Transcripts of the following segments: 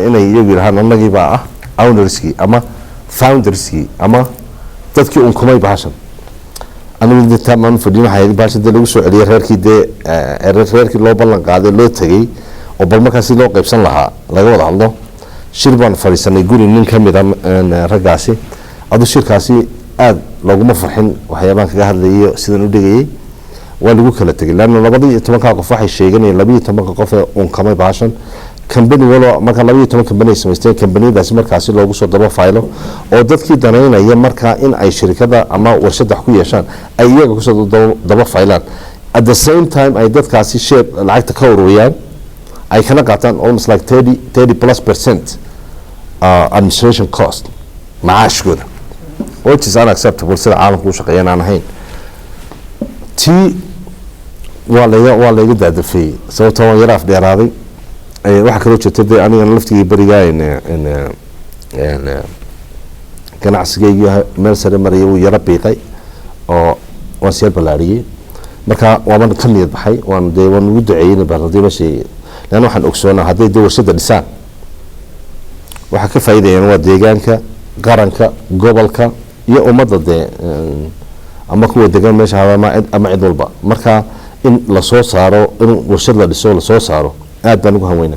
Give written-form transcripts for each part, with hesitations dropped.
inay iyagu yiraahdaan annagii baa ownerskii ama founderskii ama dadkii kumay bahashan anigu inta maan fadhiyo waxay bahashan lagu soo celiyay reerkii loo ballan qaaday loo tagay oo bal markaas loo qaybsan lahaa laga wada hadlo shirban fariisanay guri nin kamid ah ragaasi adu shirkaasi aad laguma farxin waxyaabaha kaga hadlayay sidaan u dhigayay waa lagu kala tagay laana 12 qof waxay sheeganayeen 12 qof kamay bahashan company walo marka 12 company samaysteen companyadaasi markaasi loogu soo daba faylo oo dadkii daneynaya marka in ay shirkada ama warshad wax ku yeeshaan ay iyaga ku soo daba faylaan at the same time ay dadkaasi share lacagta ka ururiyaan ay kana qaataan almost like 30% administration cost maashkooda which is unacceptable sida caalamku u shaqeeyaan aan ahayn waa laga daadafay sababtoo aan yaraaf dheeraaday waxa kale oo jirtay aniga laftigii bariga in ganacsigayga meel sare marayay uu yara biiqay oo waan sii balaariyay marka waan ka niyad baxay waan ugu duceeyay baradii meeshii lana waxaan ogsoonaa haday warshada dhisaan waxa ka faa'iideeyaan waa deegaanka qaranka gobolka iyo ummadda ama kuwa deegaan meesha ama cid walba marka in la soo saaro in warshad la dhiso la soo saaro aad baan ugu haweyna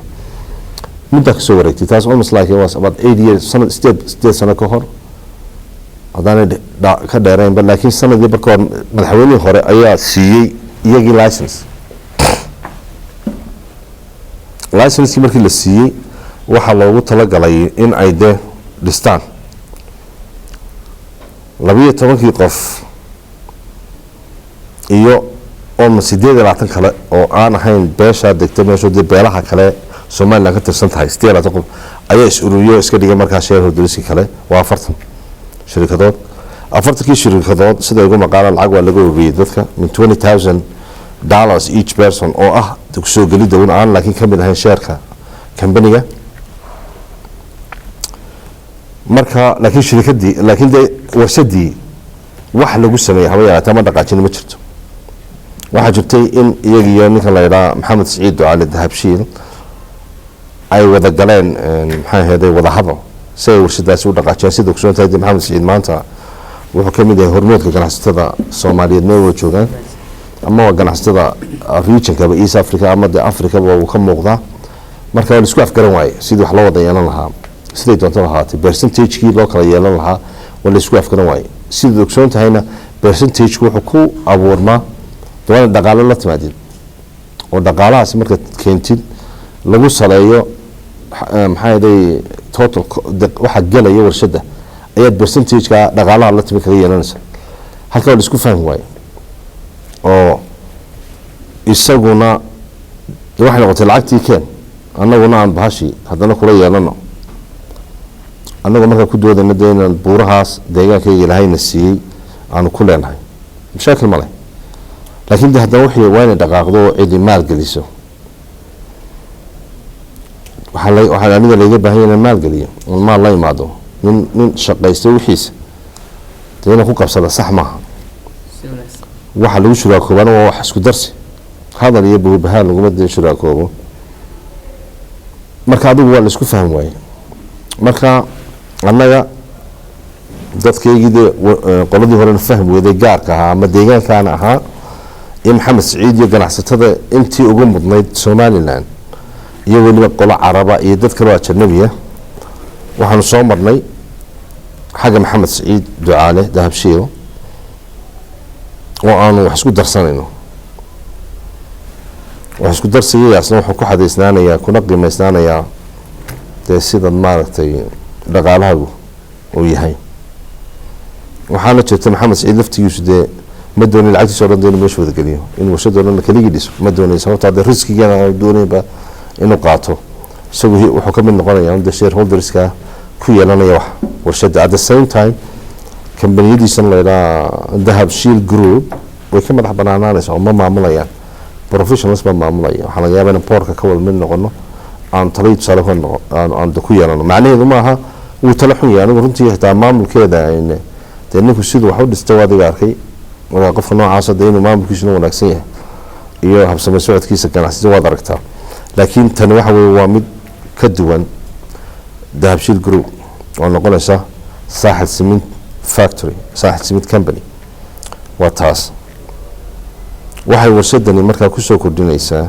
muddo ka soo wareegtay taas almost like it was about 8 years state sano ka hor hadana ka dheereen laakiin sanadii barkood madaxweynihii hore ayaa siiyay iyagii license markii la siiyay waxa loogu talagalay in ay dhistaan 12 qof iyo oo 8 kale oo aan ahayn beesha degta meesha beelaha kale Soomaaliland ka tirsan tahay 8 qof ayaa is-ururiyo iska dhigay markaa shareholders kale waa 40 shirkadood 40 shirkadood sida ugu maqaalan lacag waa laga ururiyay dadka min $20,000 each person oo ah soo galida aan laakiin kamid ahayn shareka company-ga marka laakiin shirkadii laakiin warshadii wax lagu sameeyay hawaya tama dhaqaajin ma jirto waxa jirtay in iyagiyo ninka la yiraahdo Maxamed Saciid Ducaale Dahabshiil ay wada galeen maxay ahayd wada hadal say warshadaasi u dhaqaajiyay sidoo kale Saciid Maxamed Saciid maanta wuxuu kamid yahay hormoodka ganacsatada Soomaaliyeed meel joogan ama ganacsatada regionka East Africa ama Africa uu ka muuqda marka la isku afgaran waayay sidii wax loo wada yeelan lahaa sidii doonto lahaatay percentage-kii loo kala yeelan lahaa wala isku afgaran waayay sidoo kale tahayna percentage-ku wuxuu ku abuurmaa doona dhaqaale la timaadin oo dhaqaalahaas marka keentid lagu saleeyo maxay ahayd total waxa galaya warshada ayaa percentage-ka dhaqaalaha la timid kaga yeelanaysa halka la isku fahmi waayay oo isaguna waxa noqotay lacagtii keen annaguna aan bahashi hadana kula yeelano annagu marka ku doodayna inaan buurahaas deegaankayga Ilaahayna siiyay aan ku leenahay mashakil ma leh laakiin hadana wixii waana dhaqaaqdo cid maal galiso waxa aniga laga baahan yahay maal galiyo maal la imaado nin shaqaysto wixiisa deena ku qabsada sax maaha waxa lagu shuraakooban waa wax isku darsi hadal iyo buubahaan lagu mid shuraakoobo marka adigu waa la isku fahmi waayay marka annaga dadkeygii qoladii hore fahmi weeday gaarka ah ama deegaankaana ahaa in Maxamed Saciid iyo ganacsatada intii ugu mudnayd Somaliland iyo waliba qolo Caraba iyo dad kale oo ajnabi ah waxaanu soo marnay xaga Maxamed Saciid Ducaale Dahabshiil oo aanu wax isku darsanayno wax isku darsigaasna wuxuu ku xadeysnaanayaa kuna qiimeysnaanayaa sida maaragtay dhaqaalaha uu yahay waxaana jirta Maxamed Saciid laftigiisu ma doonay lacagtiisa oo dhan meesha wada galiyo in warshada dhan kaliya dhiso ma doonay sababtoo riskiga doonayba inuu qaato isagu wuxuu ka mid noqonayaa in shareholderska ku yeelanaya wax warshada at the same time kambaniyadiisan la yiraahdo Dahabshiil Group way ka madax banaanaanaysaa oo ma maamulayaan professionals ba maamulayaan waxa laga yaabaa in boorka ka wada mid noqono aan taliid sare aan ku yeelano macnaheedu ma aha uu tala xun yahay runtii xitaa maamulkeeda in ninku sidoo wax u dhistay wadiga arkay waa qof noocaas ah inuu maamulkiisu wanaagsan yahay iyo habsami socodkiisa ganacsiga wada aragtaa laakiin tan waxa weeye waa mid ka duwan dahabshiil group oo noqonaysa saaxil cement factory saaxil cement company waa taas waxay warshadani markaa kusoo kordhinaysaa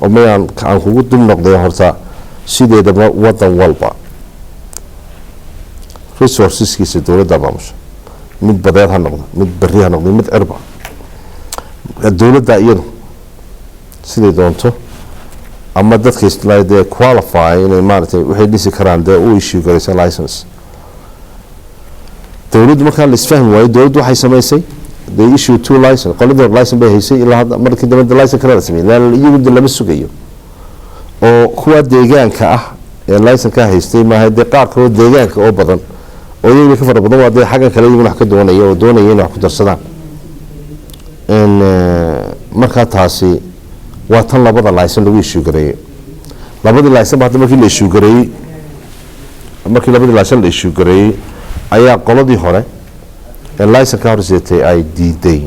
oo mayaan aan kugu dul noqday horta sideedaba wadan walba resourceskiisa dowladda maamusha mid badeed ha noqdo mid beri ha noqdo mid cirba dowladda iyadu siday doonto ama dadka islaayde qualify inay maaragtay waxay dhisi karaan dee u issue garaysa license dowladdu markaa la isfahmi waayo dowladdu waxay samaysay they issue 2 license qoladii hore license bay haysay ilaa hadda markii dambe license kale la sameeyay iyagu lama sugayo oo kuwa deegaanka ah ee license ka haystay maaha dee qaar kale deegaanka oo badan oo iyagu ka fara badan waa dee xaggan kale iyagu wax ka doonaya oo doonaya inay wax ku darsadaan markaa taasi waa tan labada license lagu issue gareeyay labadii license hadda markii la issue gareeyay markii labadii license la issue gareeyay ayaa qoladii hore ee license ka horseetay ay diiday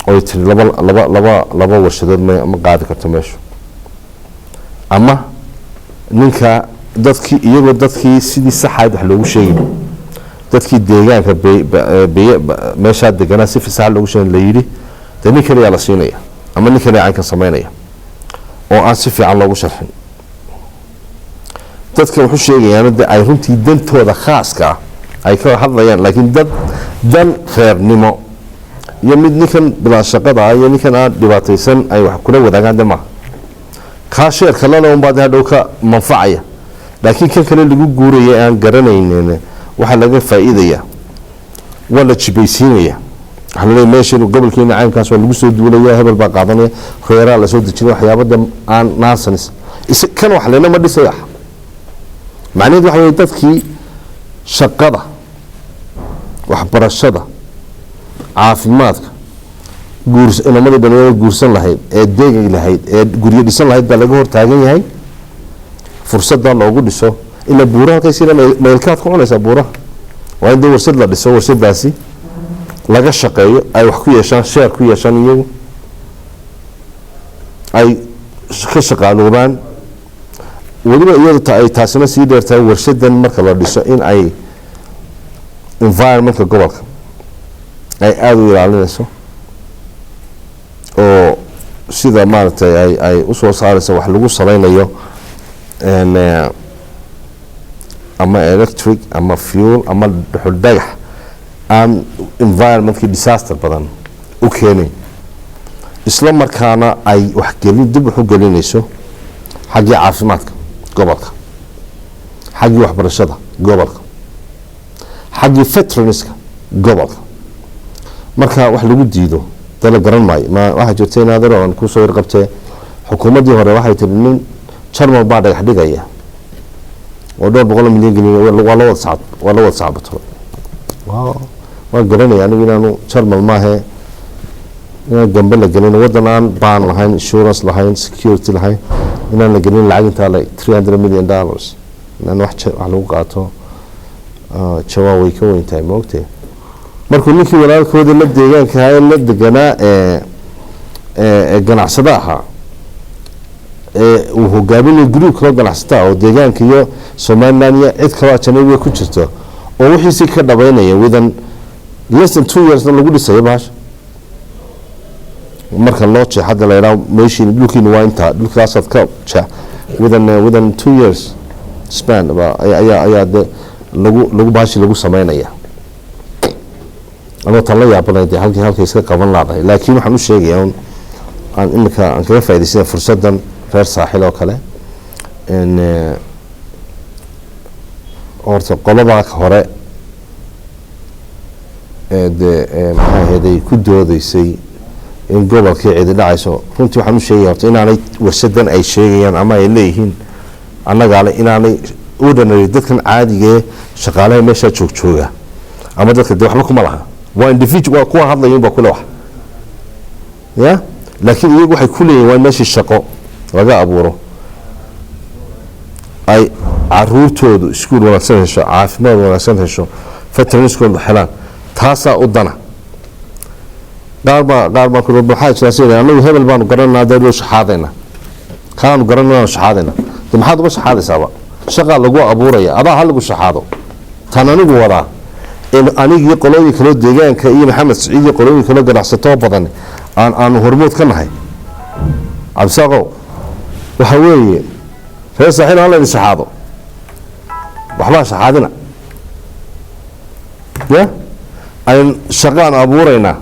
oo tiri laba warshadood ma qaadi karto meesha ama ninka dadkii iyagoo dadkii sidii saxayd wax loogu sheegay dadkii deegaanka meesha deganaa si fasax loogu sheegay la yiri de nin kale la siinaya ama nin kale aan ka sameynaya oo aan si fiican loogu sharxin dadka wuxuu sheegayaan in ay runtii dantooda khaaska ah ay ka hadlayaan laakiin dan reernimo iyo mid ninkan bilaa shaqada iyo ninkan aan dhibaataysan ay wax kula wadaagaan dama ka sheer kalena un baad hadhow ka manfacaya laakiin kan kale lagu guurayay aan garanaynin waxa laga faa'iidaya wala jibaysiinaya halay meesha gobolkeena caynkaas waa lagu soo duulaya hebel baa qaadanaya khayra la soo dejinay waxyaabada aan naasanis kan wax leena ma dhisaya macnaheedu waxa weeye dadkii shaqada waxbarashada caafimaadka inamada dhalinyarada guursan lahayd ee deegay lahayd ee guryo dhisan lahayd baa laga hor taagan yahay fursadda loogu dhiso ila buuraha ka sida meelkaad ku cunaysaa buuraha waa in warshad la dhiso warshadaasi laga shaqeeyo ay wax ku yeeshaan share ku yeeshaan iyagu ay ka shaqaaloobaan waliba iyadu ay taasina sii dheertahay warshadan marka la dhiso in ay environmentka gobolka ay aada u ilaalinayso oo sida maaragtay ay u soo saarayso wax lagu samaynayo ama electric ama fuel ama dhuxul dhagax aan environmentkii disaster badan u keenay isla markaana ay wax gelin dib wax u gelinayso xaggii caafimaadka gobolka xaggii waxbarashada gobolka xaggii veteranska gobolka marka wax lagu diido dala garan maayo ma waxa jirtay naadar oo ku soo qabtay xukuumadii hore waxay tiri nin Jarmal baa dhagax dhigaya oo 200 milyan gelin waa la wada saabato waa garanay anigu inaanu Jarmal maahe inaan gambe la gelin wadanaan baan lahayn insurance lahayn security lahayn inaan la gelin lacag inta la $300 million inaan wax lagu qaato jawaab way ka weyntahay moogtay markuu ninkii walaalkooda la deegaanka ahaa la deganaa ee ganacsadaha uu hogaaminay group kala ganacsata oo deegaanka iyo Soomaaliya cid kale ajnabi ku jirto oo wixii si ka dhabeynaya within less than 2 years lagu dhisay baash marka loo jeexada la yiraahdo meeshin dhulkiina waa inta dhulkaas aad ka within 2 years span ayaa lagu baashi lagu sameynaya ama tan la yaabanayday halkii iska qaban lahayd laakiin waxaan u sheegayaa aan imika aan kaga faa'iideysan fursadan reer saaxil oo kale in horta qolada hore maxay ahayd ku doodaysay in gobolkii cid dhacayso runtii waxaan u sheegayaa horta inaanay warsadan ay sheegayaan ama ay leeyihiin annaga inaanay ordinary dadkan caadiga shaqaalaha meesha jooga ama dadka waxba kuma laha waa individual kuwa hadlayeen ba kula wax ya laakiin iyagu waxay ku leeyihiin waa meeshii shaqo laga abuuro ay caruurtoodu iskuul wanaagsan hesho caafimaad wanaagsan hesho veterinarieskooda helaan taasaa u dana qaar baa ku waxaa jira sida anagu hebel baanu garanaa dad shaxaadayna kaanu garanaa shaxaadayna maxaad uga shaxaadaysaaba shaqa lagu abuuraya adaa ha lagu shaxaado tan anigu wadaa in anigii qolooyin kale deegaanka iyo maxamed saciid iyo qolooyin kale ganacsato badan aan hormood ka nahay cabsaaqo waxa weeye reer saaxiil aan la shaxaado waxba shaxaadina ya aan shaqaan abuurayna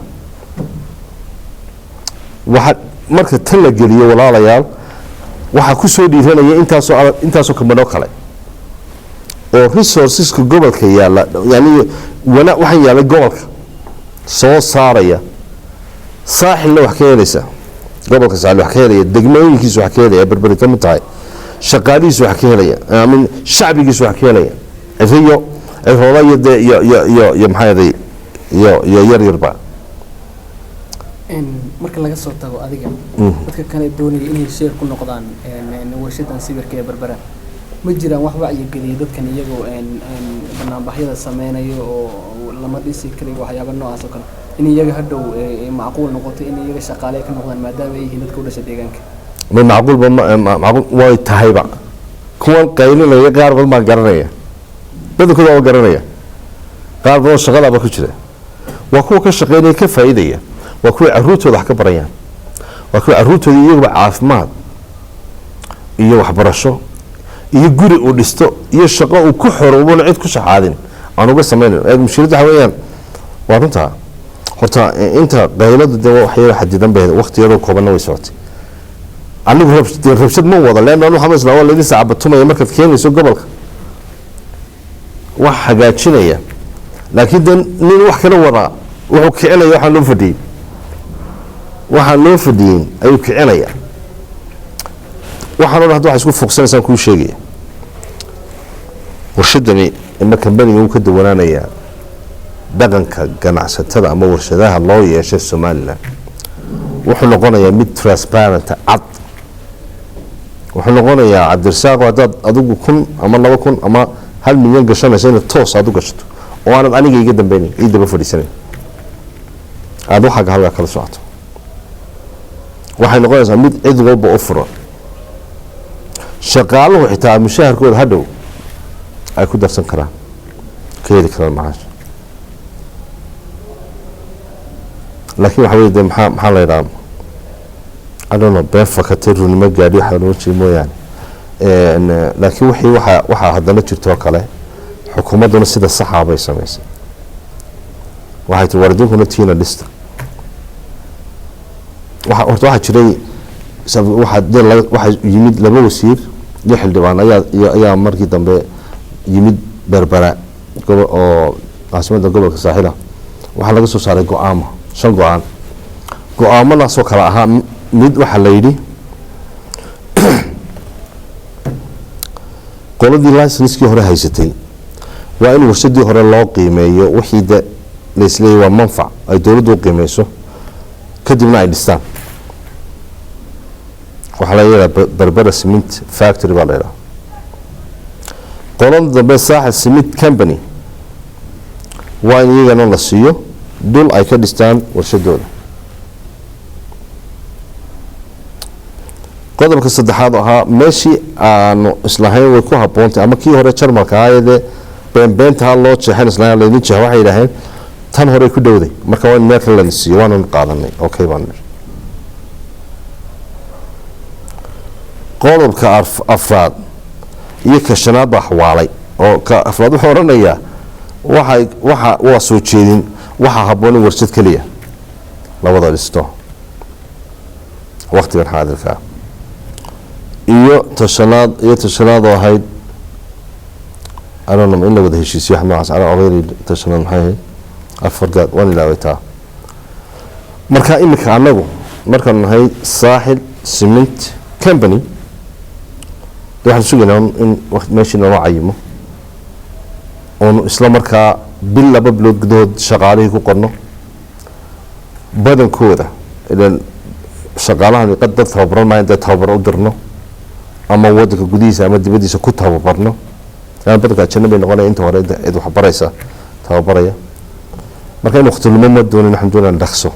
waxa marka tan la geliyo walaalayaal waxa ku soo dhiiranaya intaasoo kamano kale oo resourceska gobolka yaala yani waxaan yaala gobolka soo saaraya saaxilna wax ka helaysa gobolka saaxil wax ka helaya degmooyinkiisa wax ka helaya berberi ka mid tahay shaqaalihiisa wax ka helaya aamin shacbigiisa wax ka helaya cifiyo cirooda iyo maxaa yaday iyo yaryarba marka laga soo tago adiga dadka kale doonaya inay sheer ku noqdaan warshadan sawirka ee berbera ma jiraan wax wacyi geliya dadkan iyagoo barnaamijyada sameynayo oo lama dhisi karo waxyaabo noocaas oo kale in iyaga hadhow macquul noqoto in iyaga shaqaale ka noqdaan maadaama ay yihiin dadka u dhashay deegaanka ma macquul way tahayba kuwan qaylinaya qaar badan baan garanaya badankooda waa garanaya qaar badan shaqadaaba ku jira waa kuwa ka shaqeynaya ka faa'iidaya waa kuwa caruurtooda wax ka barayaan waa kuwa caruurtooda iyaguba caafimaad iyo waxbarasho iyo guri uu dhisto iyo shaqo uu ku xoroobona cid ku shaxaadin aan uga samaynayn mushkiladda waxa weeyaan waa runtaa horta inta qayladu dee waxyaalo xadidan bay waqtiyadoo koobanna way socotay anigu rabshad ma wada leanna anu xamas laa laydin saacabatumaya markaad keenayso gobolka wax hagaajinaya laakiin de nin wax kala wadaa wuxuu kicinaya waxaan loo fadhiyin ayuu kicinaya waxaan o dhan hadda waxa isku fogsanaysaan kuu sheegaya warshadani ima kambaniga uu ka dawanaanayaa dhaqanka ganacsatada ama warshadaha loo yeeshay somalilan wuxuu noqonayaa mid transparent cad wuxuu noqonayaa cabdirasaaqo haddaad adigu 1,000 ama 2,000 ama 1 milyan gashanaysa inaad toos aad u gashato oo aanad aniga iga dambeynayn ii daba fadhiisanayn aada waxaaga halkaa kala socoto waxay noqonaysaa mid cid walba u furan shaqaaluhu xitaa mushaharkooda hadhow ay ku darsan karaan ka heli karaan macaash laakiin waxa wey de maxaa la yidhaha adono been fakatay runimo gaadhi waxa loo jeeda mooyaane laakiin wixii waxaa haddana jirtoo kale xukuumadduna sida saxaa bay samaysay waxay tii waalidiinkuna tiina dhista horta waxaa jiray waxaa yimid 2 wasiir iyo xildhibaan ayaa markii dambe yimid berbera oo caasimadda gobolka saaxila waxaa laga soo saaray go-aamo 5 go-aan go-aamadaasoo kale ahaa mid waxaa la yidhi qoladii licenskii hore haysatay waa in warshadii hore loo qiimeeyo wixii de laisleeyay waa manfac ay dowladdu u qiimeyso kadibna ay dhistaan waxaa laga yidhaha berbera cement factory baa la yidhaha qolada dambe saaxil cement company waa in iyagana la siiyo dul ay ka dhistaan warshadooda qodobka saddexaad ahaa meeshii aanu islahayn way ku haboontay ama kii hore jarmalka ahaayadee beenbeentaha loo jeexan islahayn laydin jeex waxay yidhaaheen tan horey ku dhowday marka waa in meel kale lana siiyo waananu qaadanay okay baan nir qodobka afraad iyo ka shanaad baa xawaalay oo ka afraad wuxuu odhanayaa waa soo jeedin waxaa habboon in warshad keliya labada dhisto waqtigan xaadirkaa iyo tashanaad oo ahayd anonam in la wada heshiisiyo wax noocaas ana ogeyn tashanaad maxay ahayd afargaad waan ilaawaytaa marka imika anagu markaan nahay saaxil cement company waxaan sugaynaa in meeshii naloo cayimo oonu isla markaa bil 2 bilood gudahood shaqaalihii ku qorno badankooda ilan shaqaalahan dad tababaran maayo dad tababar u dirno ama wadanka gudihiisa ama dibadiisa ku tababarno badanka ajanabi noqonaya inta hore cid wax baraysa tababaraya marka in waqtinimo ma doonin waxaan doonaan dhaqso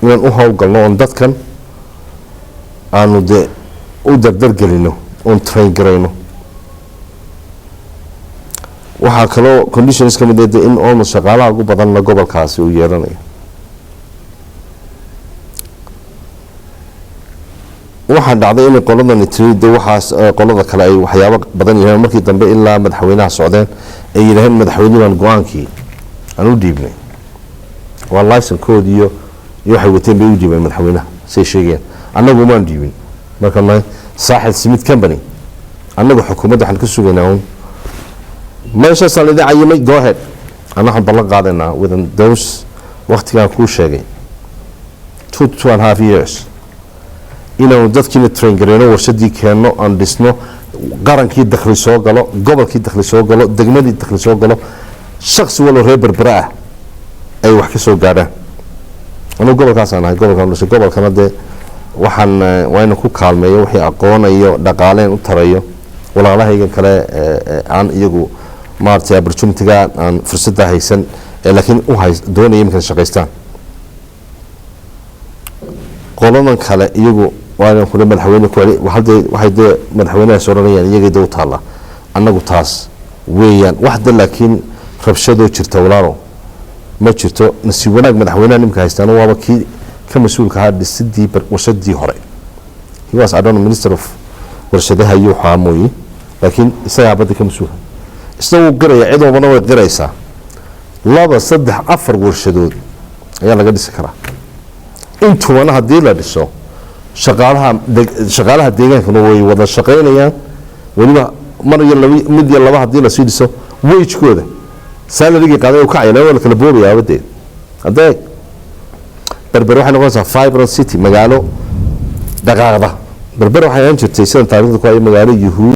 inaan u howlgalno oon dadkan aanu de u dardargelino oon train garayno waxaa kaloo conditions ka mid ah in almost shaqaalaha ugu badan la gobolkaasi uu yeelanayo. waxaa dhacday in qoladani tiriida waxaas qolada kale ay waxyaabo badan yihiin markii dambe ilaa madaxweynaha socdeen ay yiraahdeen madaxweynahan go'aankii aan u dhiibnay waa license-kood iyo waxay wateen bay u dhiibeen madaxweynaha say sheegeen annagu maan dhiibin marka saaxid Smith Company annagu xukuumadda waxaan ka sugaynaa meeshaas la dhacayay go ahead annagu ballan qaadanaa within those waqtigan ku sheegay 2.5 years inuu dadkii train gareeno warshadii keeno aan dhisno qarankii dakhli soo galo gobolkii dakhli soo galo degmadii dakhli soo galo shakhsi walo reer Berbera ah ay wax ka soo gaaraan anuu gobolkaas aan ahay gobolkana dee waxaan wayna ku kaalmeeyo wixii aqoon iyo dhaqaaleen u tarayo walaalahayga kale aan iyagu maartay opportunity-ga aan fursada haysan laakiin u doonayay in shaqeystaan qoladan kale iyagu waana ku madaxweyne ku celi waxay dee madaxweynaha soo ranayaan iyaga u taala annagu taas weeyaan waxda laakiin rabshado jirta walaalo ma jirto nasiib wanaag madaxweynaha nimka haystaan waaba kii ka mas'uulka ah dhisidii warshadii hore he was I don't know minister of warshadaha iyo xaamoyi laakiin isaga bada ka mas'uul isagoo garaya cid walba way garaysaa 2 3 4 warshadood ayaa laga dhisi karaa intuuna hadii la dhiso shaqaalaha deegaankana way wada shaqeynayaan waliba mar iyo mid iyo laba hadii la sii dhiso wage-kooda salary-ga qaaday ka cayna wala kala boobaya wadeed haday Berber waxay noqonaysaa vibrant city magaalo dhaqaaqda Berber waxay aan jirtay sida taariikhda ku ay magaalo yuhuud